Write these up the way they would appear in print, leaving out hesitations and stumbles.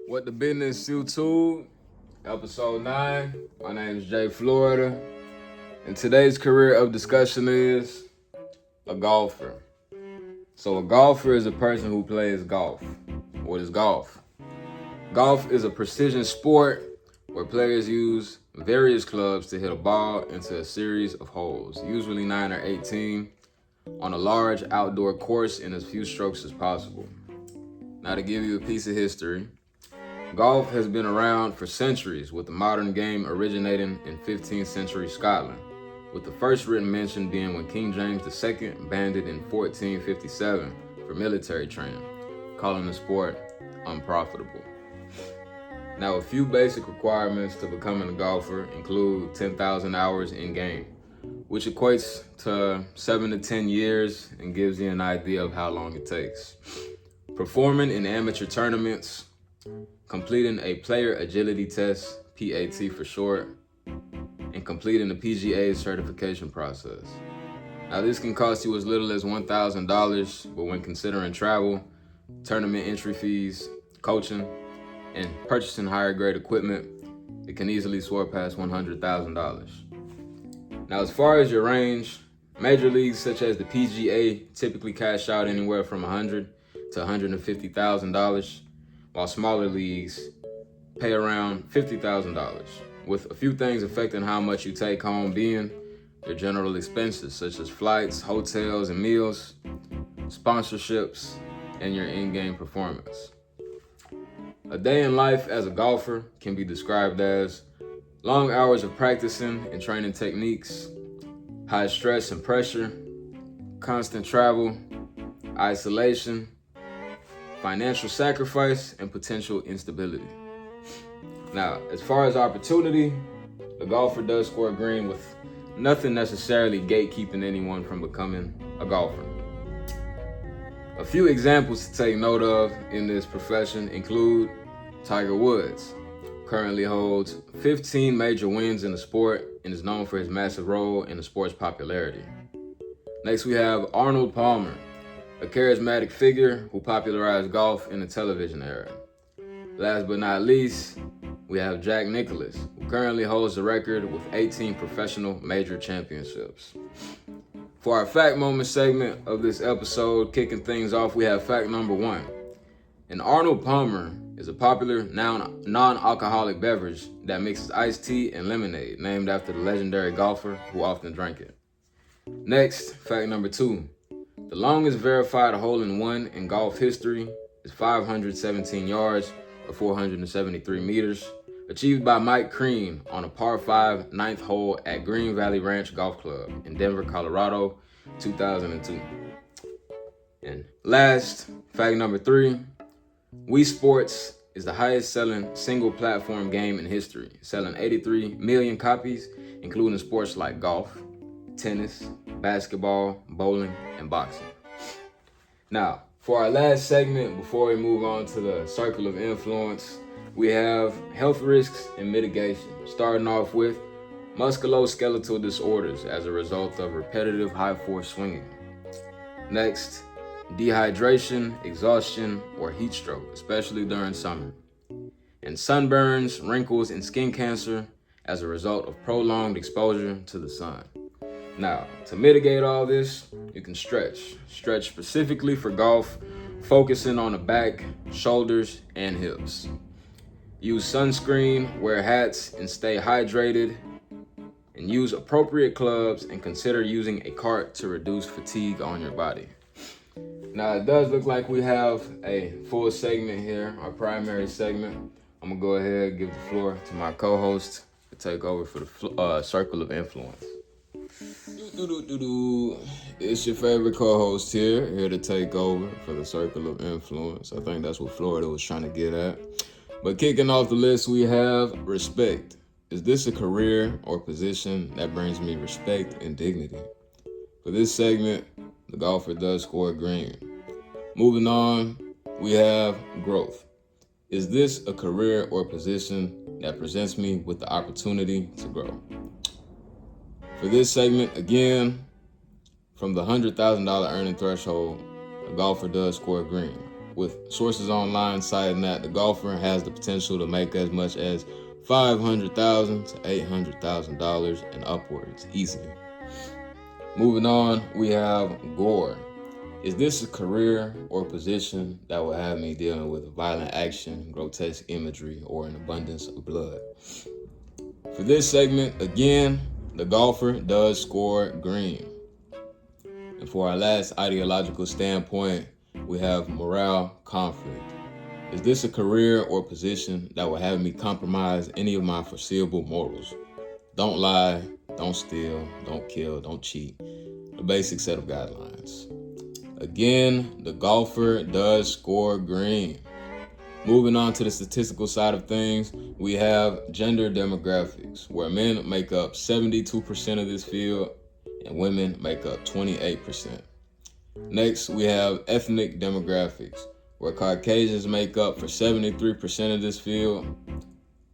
What the Business YouTube, episode 9. My name is Jay Florida, and today's career of discussion is a golfer. So a golfer is a person who plays golf. What is golf? Golf is a precision sport where players use various clubs to hit a ball into a series of holes, usually 9 or 18, on a large outdoor course in as few strokes as possible. Now, to give you a piece of history, golf has been around for centuries, with the modern game originating in 15th century Scotland, with the first written mention being when King James II banned it in 1457 for military training, calling the sport unprofitable. Now, a few basic requirements to becoming a golfer include 10,000 hours in game, which equates to 7 to 10 years and gives you an idea of how long it takes. Performing in amateur tournaments, completing a player agility test, PAT for short, and completing the PGA certification process. Now, this can cost you as little as $1,000, but when considering travel, tournament entry fees, coaching, and purchasing higher grade equipment, it can easily soar past $100,000. Now, as far as your range, major leagues such as the PGA typically cash out anywhere from $100,000 to $150,000, while smaller leagues pay around $50,000, with a few things affecting how much you take home being your general expenses, such as flights, hotels, and meals, sponsorships, and your in-game performance. A day in life as a golfer can be described as long hours of practicing and training techniques, high stress and pressure, constant travel, isolation, financial sacrifice, and potential instability. Now, as far as opportunity, the golfer does score green with nothing necessarily gatekeeping anyone from becoming a golfer. A few examples to take note of in this profession include Tiger Woods, currently holds 15 major wins in the sport and is known for his massive role in the sport's popularity. Next, we have Arnold Palmer, a charismatic figure who popularized golf in the television era. Last but not least, we have Jack Nicklaus, who currently holds the record with 18 professional major championships. For our fact moment segment of this episode, kicking things off, we have fact number 1. An Arnold Palmer is a popular non-alcoholic beverage that mixes iced tea and lemonade, named after the legendary golfer who often drank it. Next, fact number 2. The longest verified hole-in-one in golf history is 517 yards or 473 meters, achieved by Mike Crean on a par 5 ninth hole at Green Valley Ranch Golf Club in Denver, Colorado, 2002. And last, fact number 3, Wii Sports is the highest selling single platform game in history, selling 83 million copies, including sports like golf, tennis, basketball, bowling, and boxing. Now, for our last segment, before we move on to the circle of influence, we have health risks and mitigation, starting off with musculoskeletal disorders as a result of repetitive high-force swinging. Next, dehydration, exhaustion, or heat stroke, especially during summer. And sunburns, wrinkles, and skin cancer as a result of prolonged exposure to the sun. Now, to mitigate all this, you can stretch. Stretch specifically for golf, focusing on the back, shoulders, and hips. Use sunscreen, wear hats, and stay hydrated. And use appropriate clubs and consider using a cart to reduce fatigue on your body. Now, it does look like we have a full segment here, our primary segment. I'm going to go ahead and give the floor to my co-host to take over for the circle of influence. It's your favorite co-host here to take over for the circle of influence. I think that's what Florida was trying to get at. But kicking off the list, we have respect. Is this a career or position that brings me respect and dignity? For this segment, the golfer does score green. Moving on, we have growth. Is this a career or position that presents me with the opportunity to grow? For this segment, again, from the $100,000 earning threshold, the golfer does score green. with sources online citing that the golfer has the potential to make as much as $500,000 to $800,000 and upwards easily. Moving on, we have gore. Is this a career or position that will have me dealing with violent action, grotesque imagery, or an abundance of blood? For this segment, again, the golfer does score green. And for our last ideological standpoint, we have morale conflict. Is this a career or position that will have me compromise any of my foreseeable morals? Don't lie, don't steal, don't kill, don't cheat. The basic set of guidelines. Again, the golfer does score green. Moving on to the statistical side of things, we have gender demographics, where men make up 72% of this field and women make up 28%. Next, we have ethnic demographics, where Caucasians make up for 73% of this field,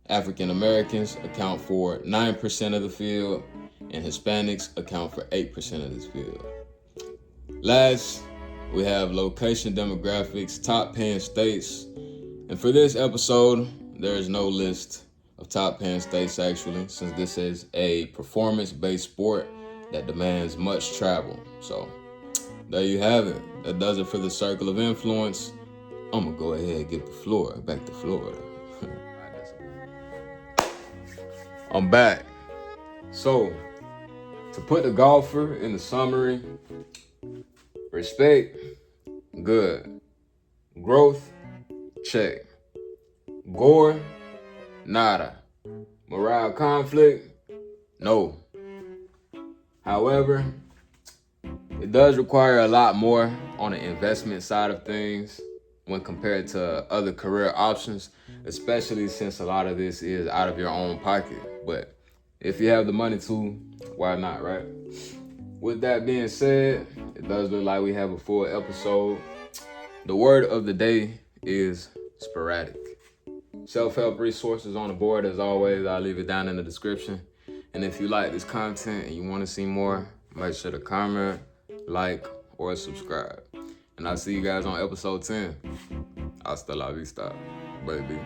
African Americans account for 9% of the field, and Hispanics account for 8% of this field. Last, we have location demographics, top paying states. And for this episode, there is no list of top paying states actually, since this is a performance-based sport that demands much travel. So there you have it. That does it for the circle of influence. I'm gonna go ahead and give the floor back to Florida. I'm back. So, to put the golfer in the summary, respect, good. Growth, check. Gore, nada. Morale conflict, no. However, it does require a lot more on the investment side of things when compared to other career options, especially since a lot of this is out of your own pocket. But if you have the money to, why not, right? With that being said, it does look like we have a full episode. The word of the day is sporadic. Self-help resources on the board as always. I'll leave it down in the description. And if you like this content and you want to see more, make sure to comment, like, or subscribe. And I'll see you guys on episode 10. Hasta la vista, baby.